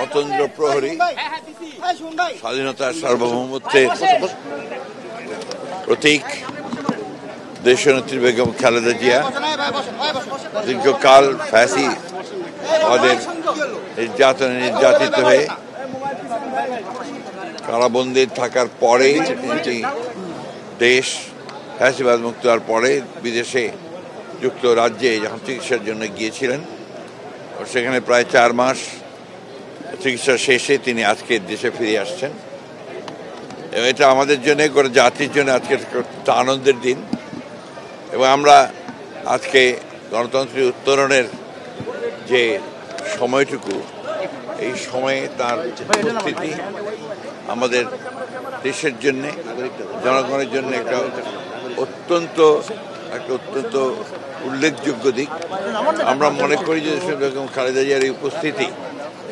অতন্দ্র প্রহরী স্বাধীনতার সার্বভৌমত্বের প্রতীক দেশনেত্রী বেগম খালেদা জিয়া দীর্ঘকাল ফ্যাসিবাদের নির্যাতনে নির্যাতিত হয়ে কারাবন্দী থাকার পরে দেশ ফ্যাসিবাদ মুক্ত হওয়ার পরে বিদেশে যুক্তরাজ্যে যখন চিকিৎসার জন্য গিয়েছিলেন, সেখানে প্রায় 4 মাস চিকিৎসা শেষে তিনি আজকে দেশে ফিরে আসছেন। এটা আমাদের জন্য, গোটা জাতির জন্য আজকে একটা আনন্দের দিন। এবং আমরা আজকে গণতন্ত্রের উত্তরণের যে সময়টুকু, এই সময়ে তার উপস্থিতি আমাদের দেশের জন্য, জনগণের জন্য একটা অত্যন্ত উল্লেখযোগ্য দিক। আমরা মনে করি যে বেগম খালেদা জিয়ার এই উপস্থিতি,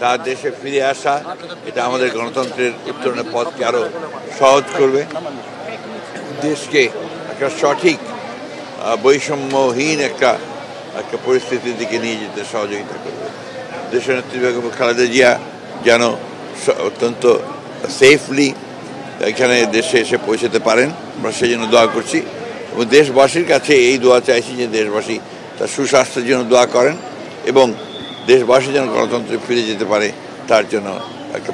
তার দেশে ফিরে আসা, এটা আমাদের গণতন্ত্রের উত্তরণের পথকে আরও সহজ করবে, দেশকে একটা সঠিক বৈষম্যহীন একটা পরিস্থিতির দিকে নিয়ে যেতে সহযোগিতা করবে। দেশনেত্রী বেগম খালেদা জিয়া যেন অত্যন্ত সেফলি এখানে দেশে এসে পৌঁছাতে পারেন, আমরা সেই জন্য দোয়া করছি। এবং দেশবাসীর কাছে এই দোয়া চাইছি যে দেশবাসী তার সুস্বাস্থ্যের জন্য দোয়া করেন এবং দেশবাসী যেন গণতন্ত্রে ফিরে যেতে পারে তার জন্য একটা